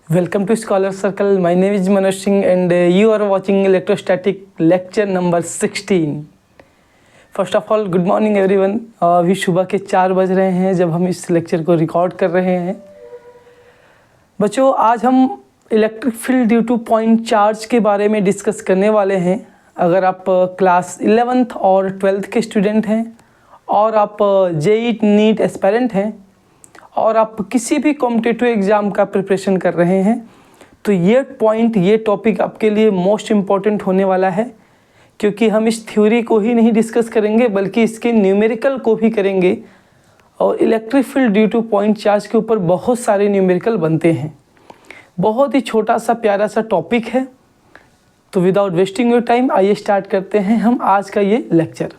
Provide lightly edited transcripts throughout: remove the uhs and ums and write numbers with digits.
Welcome to Scholar Circle. My name is Manoj Singh and you are watching electrostatic lecture number 16. First of all, good morning everyone. अभी सुबह के 4 बज रहे हैं जब हम इस लेक्चर को रिकॉर्ड कर रहे हैं. बच्चों, आज हम electric field due two point charge के बारे में डिस्कस करने वाले हैं. अगर आप क्लास 11th और 12th के स्टूडेंट हैं और आप जेईई नीट एस्पायरेंट हैं और आप किसी भी कॉम्पिटिटिव एग्ज़ाम का प्रिपरेशन कर रहे हैं तो ये टॉपिक आपके लिए मोस्ट इम्पॉर्टेंट होने वाला है, क्योंकि हम इस थ्योरी को ही नहीं डिस्कस करेंगे बल्कि इसके न्यूमेरिकल को भी करेंगे. और electric field due two point charge के ऊपर बहुत सारे न्यूमेरिकल बनते हैं. बहुत ही छोटा सा प्यारा सा टॉपिक है. तो विदाउट वेस्टिंग योर टाइम आइए स्टार्ट करते हैं हम आज का ये lecture.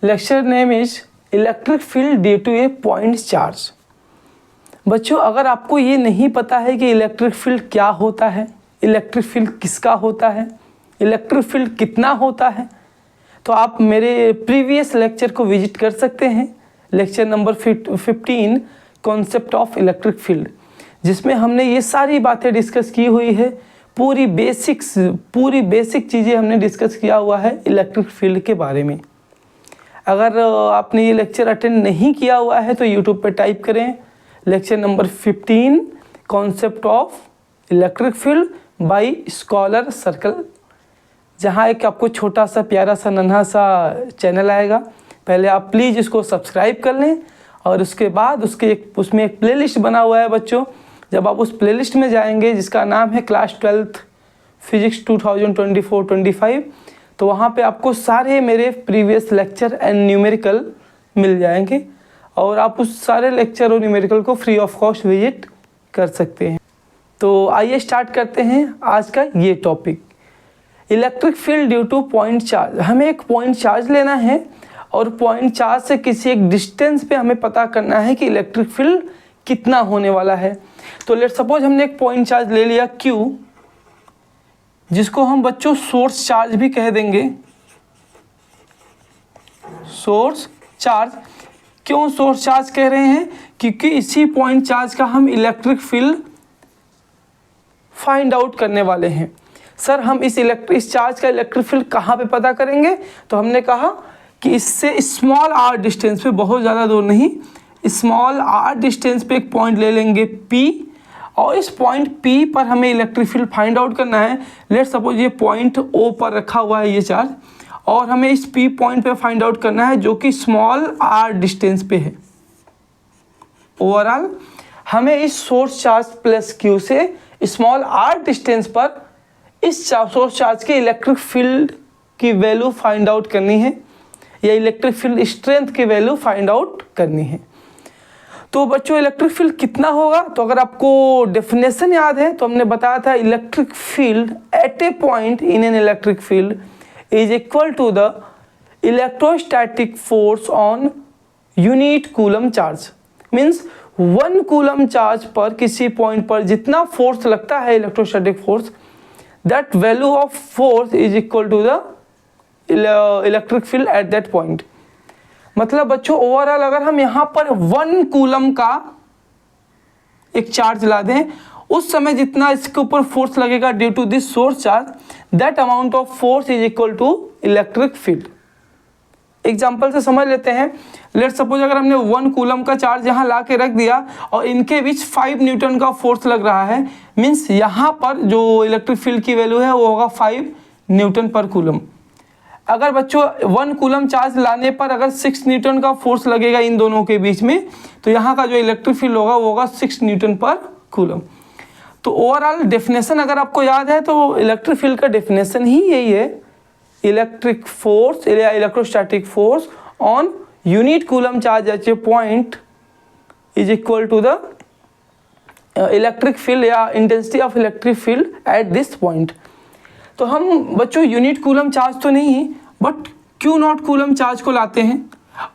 Lecture name is electric field due to a point charge. बच्चों, अगर आपको ये नहीं पता है कि इलेक्ट्रिक फील्ड क्या होता है, इलेक्ट्रिक फील्ड किसका होता है, इलेक्ट्रिक फील्ड कितना होता है, तो आप मेरे प्रीवियस लेक्चर को विजिट कर सकते हैं. Lecture number 15 concept of electric field, जिसमें हमने ये सारी बातें डिस्कस की हुई है. पूरी बेसिक चीज़ें हमने डिस्कस किया हुआ है इलेक्ट्रिक फील्ड के बारे में. अगर आपने ये लेक्चर अटेंड नहीं किया हुआ है तो यूट्यूब पे टाइप करें lecture number 15 concept of electric field by Scholar Circle, जहाँ एक आपको छोटा सा प्यारा सा नन्हा सा चैनल आएगा. पहले आप प्लीज़ इसको सब्सक्राइब कर लें और उसके बाद उसमें एक प्लेलिस्ट बना हुआ है बच्चों. जब आप उस प्लेलिस्ट में जाएंगे जिसका नाम है क्लास 12th फिजिक्स 2024-25, तो वहाँ पे आपको सारे मेरे प्रीवियस लेक्चर एंड न्यूमेरिकल मिल जाएंगे और आप उस सारे लेक्चर और न्यूमेरिकल को फ्री ऑफ कॉस्ट विजिट कर सकते हैं. तो आइए स्टार्ट करते हैं आज का ये topic, electric field due two point charge. हमें एक पॉइंट चार्ज लेना है और पॉइंट चार्ज से किसी एक डिस्टेंस पे हमें पता करना है कि इलेक्ट्रिक फील्ड कितना होने वाला है. तो लेट सपोज हमने एक पॉइंट चार्ज ले लिया Q, जिसको हम बच्चों सोर्स चार्ज भी कह देंगे. सोर्स चार्ज क्यों सोर्स चार्ज कह रहे हैं? क्योंकि इसी पॉइंट चार्ज का हम इलेक्ट्रिक फील्ड फाइंड आउट करने वाले हैं. सर, हम इस चार्ज का इलेक्ट्रिक फील्ड कहाँ पे पता करेंगे? तो हमने कहा कि इससे स्मॉल r डिस्टेंस पे, बहुत ज़्यादा दूर नहीं, स्मॉल r डिस्टेंस पे एक पॉइंट ले लेंगे P, और इस पॉइंट P पर हमें इलेक्ट्रिक फील्ड फाइंड आउट करना है. लेट्स सपोज ये पॉइंट O पर रखा हुआ है ये चार्ज, और हमें इस P पॉइंट पे फाइंड आउट करना है जो कि स्मॉल r डिस्टेंस पे है. ओवरऑल हमें इस सोर्स चार्ज प्लस Q से स्मॉल r डिस्टेंस पर इस सोर्स चार्ज के इलेक्ट्रिक फील्ड की वैल्यू फाइंड आउट करनी है, या इलेक्ट्रिक फील्ड स्ट्रेंथ की वैल्यू फाइंड आउट करनी है. तो बच्चों, इलेक्ट्रिक फील्ड कितना होगा? तो अगर आपको डेफिनेशन याद है तो हमने बताया था electric field at a point in an electric field is equal to the electrostatic force on unit coulomb charge. Means 1 coulomb charge पर किसी पॉइंट पर जितना फोर्स लगता है electrostatic force, that value of force is equal to the electric field at that point. मतलब बच्चों, overall अगर हम यहाँ पर 1 कूलम का एक चार्ज ला दें, उस समय जितना इसके ऊपर फोर्स लगेगा due to this source charge, that amount of force is equal to electric field. Example से समझ लेते हैं. लेट सपोज अगर हमने 1 कूलम का चार्ज यहाँ ला के रख दिया और इनके बीच 5 न्यूटन का फोर्स लग रहा है, मीन्स यहाँ पर जो इलेक्ट्रिक फील्ड की वैल्यू है वो होगा 5 न्यूटन पर कूलम. अगर बच्चों 1 कूलम चार्ज लाने पर अगर 6 न्यूटन का फोर्स लगेगा इन दोनों के बीच में, तो यहाँ का जो इलेक्ट्रिक फील्ड होगा वो होगा 6 न्यूटन पर कूलम. तो ओवरऑल डेफिनेशन अगर आपको याद है तो इलेक्ट्रिक फील्ड का डेफिनेशन ही यही है, इलेक्ट्रिक फोर्स या electrostatic force on unit coulomb charge at a point is equal to the electric field या intensity of electric field at this point. तो हम बच्चों यूनिट कूलम चार्ज तो नहीं बट Q0 कूलम चार्ज को लाते हैं,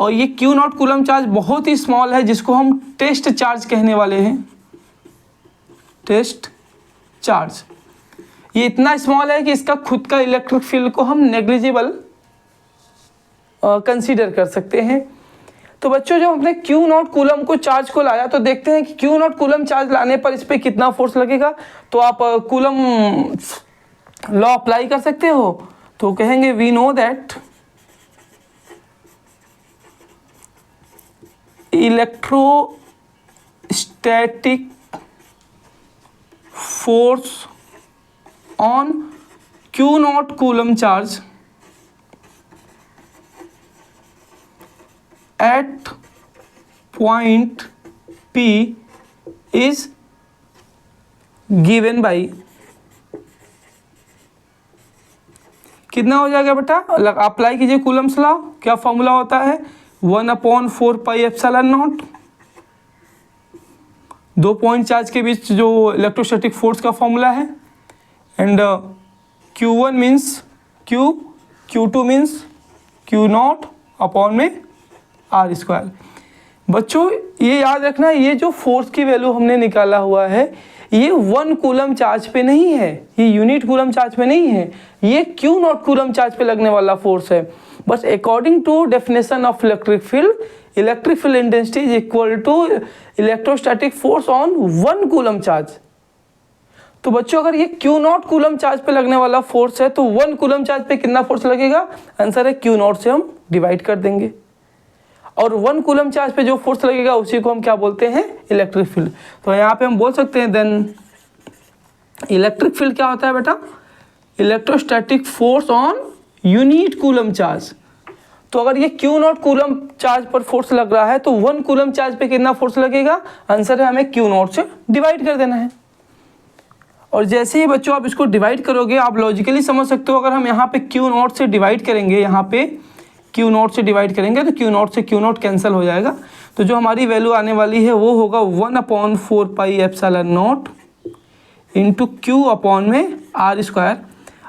और ये Q0 कूलम चार्ज बहुत ही स्मॉल है जिसको हम टेस्ट चार्ज कहने वाले हैं. टेस्ट चार्ज ये इतना स्मॉल है कि इसका खुद का इलेक्ट्रिक फील्ड को हम नेग्लिजिबल कंसीडर कर सकते हैं. तो बच्चों जब हमने क्यू नॉट कूलम को चार्ज को लाया तो देखते हैं कि क्यू नॉट कूलम चार्ज लाने पर इस पर कितना फोर्स लगेगा। तो आप कूलम लॉ अप्लाई कर सकते हो। तो कहेंगे we know that electrostatic force on Q not coulomb charge at point P is given by, कितना हो जाएगा बेटा, अप्लाई कीजिए कूलम्स लॉ। क्या फॉर्मूला होता है, 1/4πε0। दो पॉइंट चार्ज के बीच जो इलेक्ट्रोस्टैटिक फोर्स का फॉर्मूला है। And Q1 means Q, Q2 means Q0 upon में R²। बच्चों ये याद रखना, ये जो फोर्स की वैल्यू हमने निकाला हुआ है ये 1 कूलम चार्ज पे नहीं है, ये यूनिट कूलम चार्ज पे नहीं है, ये क्यू नॉट कूलम चार्ज पे लगने वाला फोर्स है। बस according to definition of electric field intensity is equal to electrostatic force on 1 coulomb charge. तो बच्चों अगर ये क्यू नॉट कूलम चार्ज पे लगने वाला फोर्स है तो 1 कूलम चार्ज पे कितना फोर्स लगेगा, आंसर है क्यू नॉट से हम डिवाइड कर देंगे। और 1 कूलम चार्ज पे जो फोर्स लगेगा उसी को हम क्या बोलते हैं, इलेक्ट्रिक फील्ड। तो यहाँ पे हम बोल सकते हैं देन इलेक्ट्रिक फील्ड क्या होता है बेटा, electrostatic force on unit coulomb charge. तो अगर ये क्यू नॉट कूलम चार्ज पर फोर्स लग रहा है तो 1 कूलम चार्ज पे कितना फोर्स लगेगा, आंसर है हमें क्यू नॉट से डिवाइड कर देना है। और जैसे ही बच्चों आप इसको डिवाइड करोगे आप लॉजिकली समझ सकते हो, अगर हम यहाँ पे क्यू नॉट से डिवाइड करेंगे, यहाँ पे क्यू नॉट से डिवाइड करेंगे तो क्यू नॉट से क्यू नॉट कैंसिल हो जाएगा। तो जो हमारी वैल्यू आने वाली है वो होगा 1/4πε0 इंटू क्यू अपॉन में R²।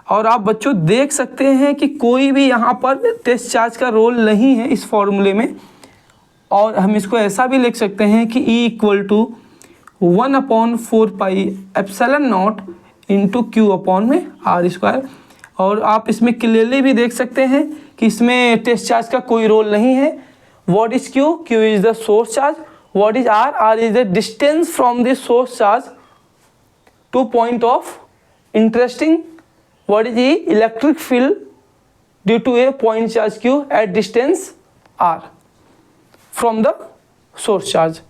और आप बच्चों देख सकते हैं कि कोई भी यहाँ पर टेस्ट चार्ज का रोल नहीं है इस फॉर्मूले में। और हम इसको ऐसा भी लिख सकते हैं कि E = 1/4πε0 इंटू क्यू अपॉन में R²। और आप इसमें क्लियरली भी देख सकते हैं कि इसमें टेस्ट चार्ज का कोई रोल नहीं है। What is Q, Q is the source charge. What is R, R is the distance from the source charge to point of interesting. What is electric field due to a point charge Q at distance R from the source charge.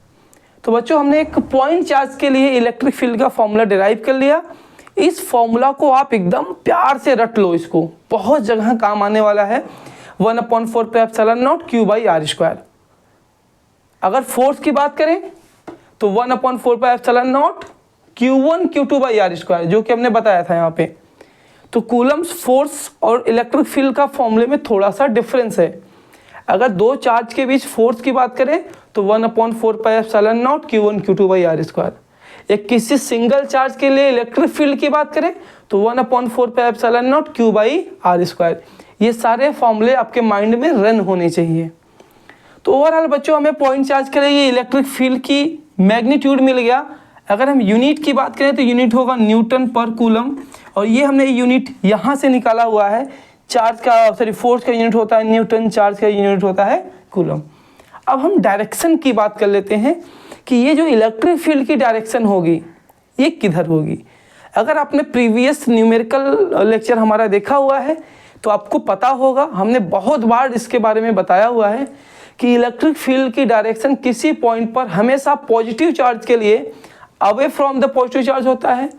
तो बच्चों हमने एक point charge के लिए electric field का formula derive कर लिया। इस फॉर्मूला को आप एकदम प्यार से रट लो, इसको बहुत जगह काम आने वाला है। 1/4πε0 Q/R²। अगर फोर्स की बात करें तो 1/4πε0 Q1 Q2/R², जो कि हमने बताया था यहाँ पे। तो कूलम्स फोर्स और इलेक्ट्रिक फील्ड का फॉर्मूले में थोड़ा सा डिफरेंस है। अगर दो चार्ज के बीच फोर्स की बात करें तो 1/4πε0 Q1 Q2/R²। एक किसी सिंगल चार्ज के लिए इलेक्ट्रिक फील्ड की बात करें तो 1/4πε0 Q/R²। ये सारे फॉर्मूले आपके माइंड में रन होने चाहिए। तो ओवरऑल बच्चों हमें पॉइंट चार्ज के लिए ये इलेक्ट्रिक फील्ड की मैग्नीट्यूड मिल गया। अगर हम यूनिट की बात करें तो यूनिट होगा न्यूटन पर कूलम। और ये हमने यूनिट यहाँ से निकाला हुआ है, चार्ज का फोर्स का यूनिट होता है न्यूटन, चार्ज का यूनिट होता है कूलम। अब हम डायरेक्शन की बात कर लेते हैं कि ये जो इलेक्ट्रिक फील्ड की डायरेक्शन होगी ये किधर होगी। अगर आपने प्रीवियस न्यूमेरिकल लेक्चर हमारा देखा हुआ है तो आपको पता होगा, हमने बहुत बार इसके बारे में बताया हुआ है कि इलेक्ट्रिक फील्ड की डायरेक्शन किसी पॉइंट पर हमेशा पॉजिटिव चार्ज के लिए away from the positive charge होता है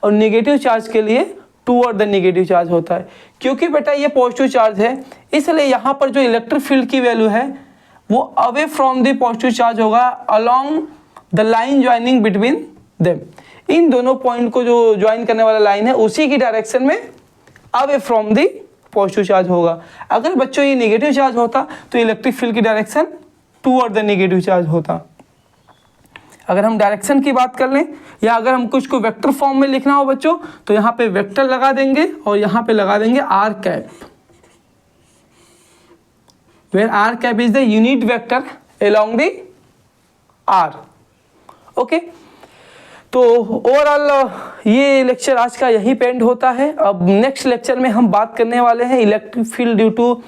और नेगेटिव चार्ज के लिए टूवर्ड द नेगेटिव चार्ज होता है। क्योंकि बेटा ये पॉजिटिव चार्ज है इसलिए यहाँ पर जो इलेक्ट्रिक फील्ड की वैल्यू है वो away from the positive charge होगा along the line joining between them. इन दोनों पॉइंट को जो ज्वाइन करने वाला लाइन है उसी की डायरेक्शन में away from the positive charge होगा। अगर बच्चों ये नेगेटिव चार्ज होता तो इलेक्ट्रिक फील्ड की direction toward the negative charge होता। अगर हम डायरेक्शन की बात कर लें या अगर हमको इसको वेक्टर फॉर्म में लिखना हो बच्चों तो यहाँ पे वेक्टर लगा देंगे और यहाँ पे लगा देंगे R cap, where R cap is the unit vector along the R. Okay, तो ओवरऑल ये लेक्चर आज का यही पे एंड होता है। अब नेक्स्ट लेक्चर में हम बात करने वाले हैं electric field due to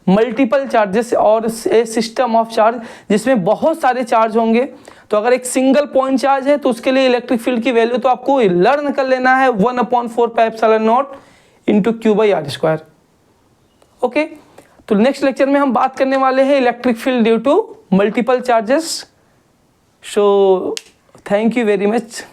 multiple charges और ए सिस्टम ऑफ चार्ज जिसमें बहुत सारे चार्ज होंगे। तो अगर एक सिंगल पॉइंट चार्ज है तो उसके लिए इलेक्ट्रिक फील्ड की वैल्यू तो आपको लर्न कर लेना है 1/4πε0 इंटू Q/r²। ओके, तो नेक्स्ट लेक्चर में हम बात करने वाले हैं electric field due to multiple charges. So thank you very much.